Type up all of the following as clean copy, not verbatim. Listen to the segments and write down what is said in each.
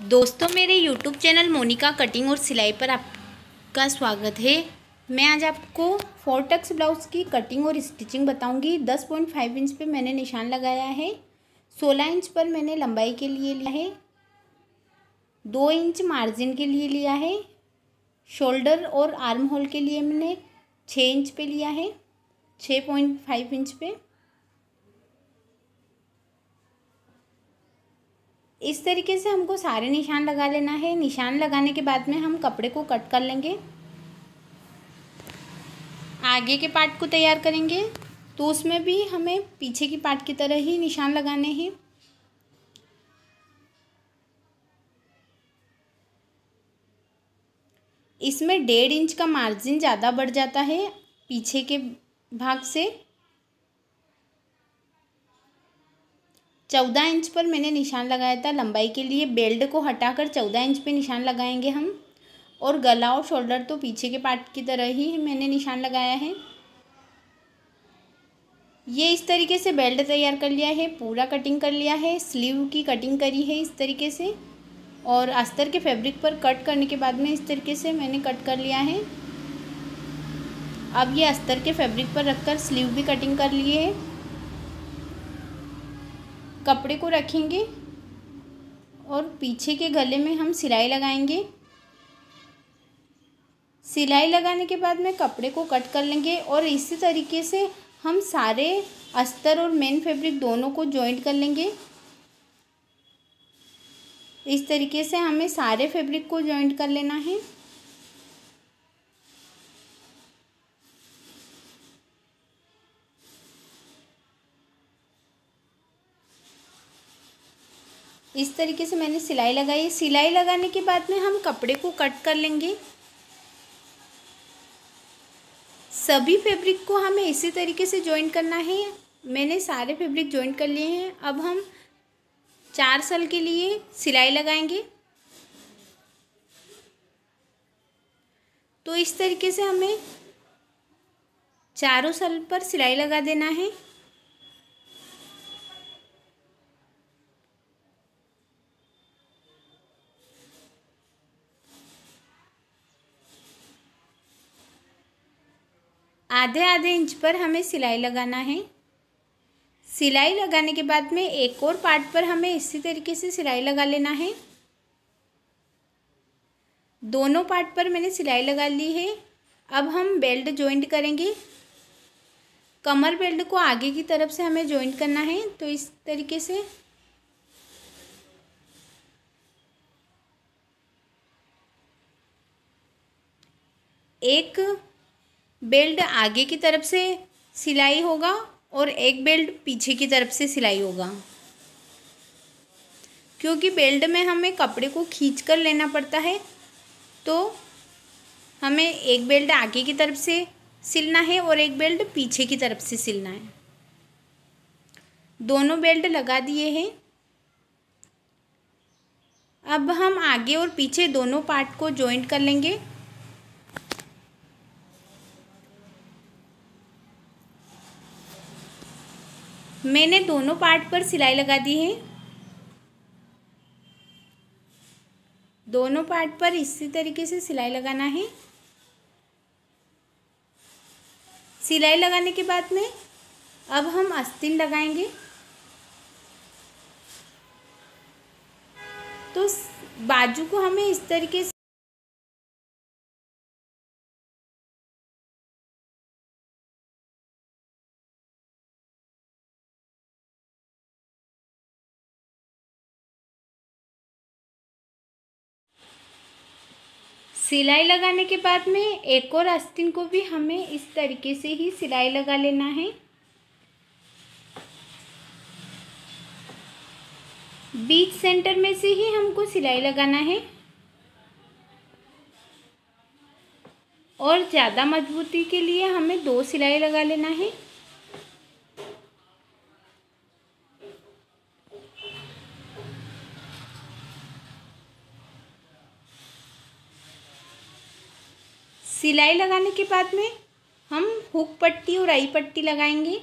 दोस्तों, मेरे YouTube channel Monika cutting और सिलाई पर आपका स्वागत है। मैं आज आपको 4 टक्स ब्लाउज़ की कटिंग और स्टिचिंग बताऊंगी। 10.5 इंच पे मैंने निशान लगाया है। 16 इंच पर मैंने लंबाई के लिए लिया है। 2 इंच मार्जिन के लिए लिया है। शोल्डर और आर्म होल के लिए मैंने 6 इंच पे लिया है। 6.5 इंच पे इस तरीके से हमको सारे निशान लगा लेना है। निशान लगाने के बाद में हम कपड़े को कट कर लेंगे। आगे के पार्ट को तैयार करेंगे तो उसमें भी हमें पीछे की पार्ट की तरह ही निशान लगाने हैं। इसमें 1.5 इंच का मार्जिन ज़्यादा बढ़ जाता है पीछे के भाग से। 14 इंच पर मैंने निशान लगाया था लंबाई के लिए। बेल्ट को हटाकर 14 इंच पे निशान लगाएंगे हम। और गला और शोल्डर तो पीछे के पार्ट की तरह ही मैंने निशान लगाया है। ये इस तरीके से बेल्ट तैयार कर लिया है, पूरा कटिंग कर लिया है। स्लीव की कटिंग करी है इस तरीके से, और अस्तर के फैब्रिक पर कट करने के बाद में इस तरीके से मैंने कट कर लिया है। अब ये अस्तर के फैब्रिक पर रखकर स्लीव भी कटिंग कर लिए है। कपड़े को रखेंगे और पीछे के गले में हम सिलाई लगाएंगे। सिलाई लगाने के बाद में कपड़े को कट कर लेंगे और इसी तरीके से हम सारे अस्तर और मेन फैब्रिक दोनों को जॉइंट कर लेंगे। इस तरीके से हमें सारे फैब्रिक को जॉइंट कर लेना है। इस तरीके से मैंने सिलाई लगाई। सिलाई लगाने के बाद में हम कपड़े को कट कर लेंगे। सभी फैब्रिक को हमें इसी तरीके से जॉइंट करना है। मैंने सारे फैब्रिक जॉइंट कर लिए हैं। अब हम 4 सल के लिए सिलाई लगाएंगे। तो इस तरीके से हमें चारों सल पर सिलाई लगा देना है। आधे आधे इंच पर हमें सिलाई लगाना है। सिलाई लगाने के बाद में एक और पार्ट पर हमें इसी तरीके से सिलाई लगा लेना है। दोनों पार्ट पर मैंने सिलाई लगा ली है। अब हम बेल्ट जॉइंट करेंगे। कमर बेल्ट को आगे की तरफ से हमें जॉइंट करना है। तो इस तरीके से एक बेल्ट आगे की तरफ से सिलाई होगा और एक बेल्ट पीछे की तरफ से सिलाई होगा, क्योंकि बेल्ट में हमें कपड़े को खींच कर लेना पड़ता है। तो हमें एक बेल्ट आगे की तरफ से सिलना है और एक बेल्ट पीछे की तरफ से सिलना है। दोनों बेल्ट लगा दिए हैं। अब हम आगे और पीछे दोनों पार्ट को जॉइंट कर लेंगे। मैंने दोनों पार्ट पर सिलाई लगा दी है। दोनों पार्ट पर इसी तरीके से सिलाई लगाना है। सिलाई लगाने के बाद में अब हम आस्तीन लगाएंगे। तो बाजू को हमें इस तरीके से सिलाई लगाने के बाद में एक और आस्तीन को भी हमें इस तरीके से ही सिलाई लगा लेना है। बीच सेंटर में से ही हमको सिलाई लगाना है और ज़्यादा मजबूती के लिए हमें 2 सिलाई लगा लेना है। सिलाई लगाने के बाद में हम हुक पट्टी और आई पट्टी लगाएंगे।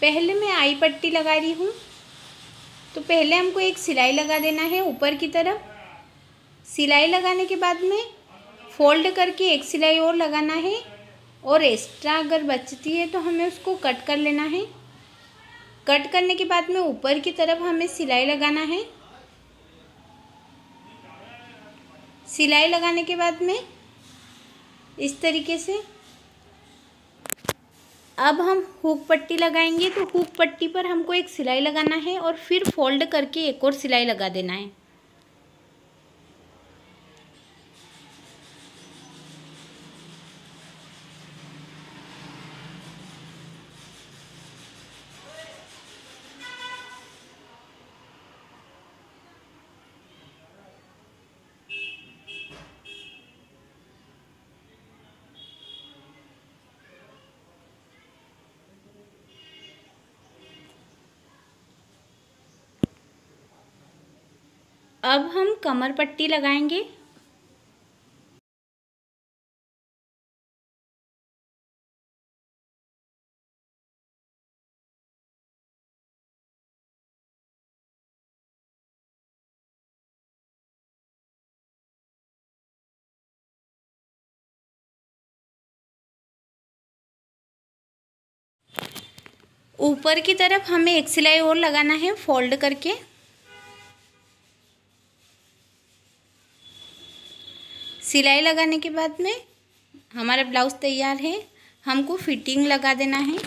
पहले मैं आई पट्टी लगा रही हूँ। तो पहले हमको एक सिलाई लगा देना है ऊपर की तरफ। सिलाई लगाने के बाद में फोल्ड करके एक सिलाई और लगाना है, और एक्स्ट्रा अगर बचती है तो हमें उसको कट कर लेना है। कट करने के बाद में ऊपर की तरफ हमें सिलाई लगाना है। सिलाई लगाने के बाद में इस तरीके से अब हम हुक पट्टी लगाएंगे। तो हुक पट्टी पर हमको एक सिलाई लगाना है और फिर फोल्ड करके एक और सिलाई लगा देना है। अब हम कमर पट्टी लगाएंगे। ऊपर की तरफ हमें एक सिलाई और लगाना है फोल्ड करके। सिलाई लगाने के बाद में हमारा ब्लाउज़ तैयार है। हमको फिटिंग लगा देना है।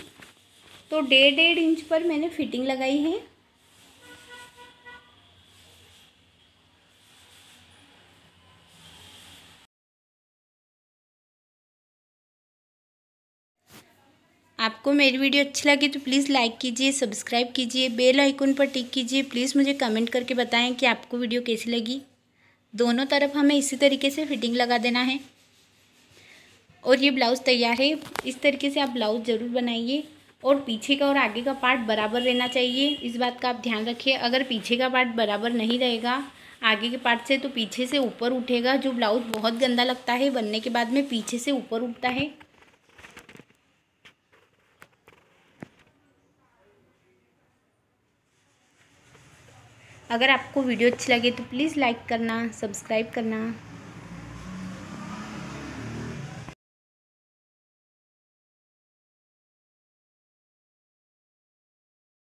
तो 1.5 इंच पर मैंने फिटिंग लगाई है। आपको मेरी वीडियो अच्छी लगी तो प्लीज़ लाइक कीजिए, सब्सक्राइब कीजिए, बेल आइकन पर टिक कीजिए। प्लीज़ मुझे कमेंट करके बताएं कि आपको वीडियो कैसी लगी। दोनों तरफ हमें इसी तरीके से फिटिंग लगा देना है और ये ब्लाउज़ तैयार है। इस तरीके से आप ब्लाउज़ ज़रूर बनाइए और पीछे का और आगे का पार्ट बराबर रहना चाहिए। इस बात का आप ध्यान रखिए। अगर पीछे का पार्ट बराबर नहीं रहेगा आगे के पार्ट से तो पीछे से ऊपर उठेगा, जो ब्लाउज़ बहुत गंदा लगता है। बनने के बाद में पीछे से ऊपर उठता है। अगर आपको वीडियो अच्छी लगे तो प्लीज़ लाइक करना, सब्सक्राइब करना।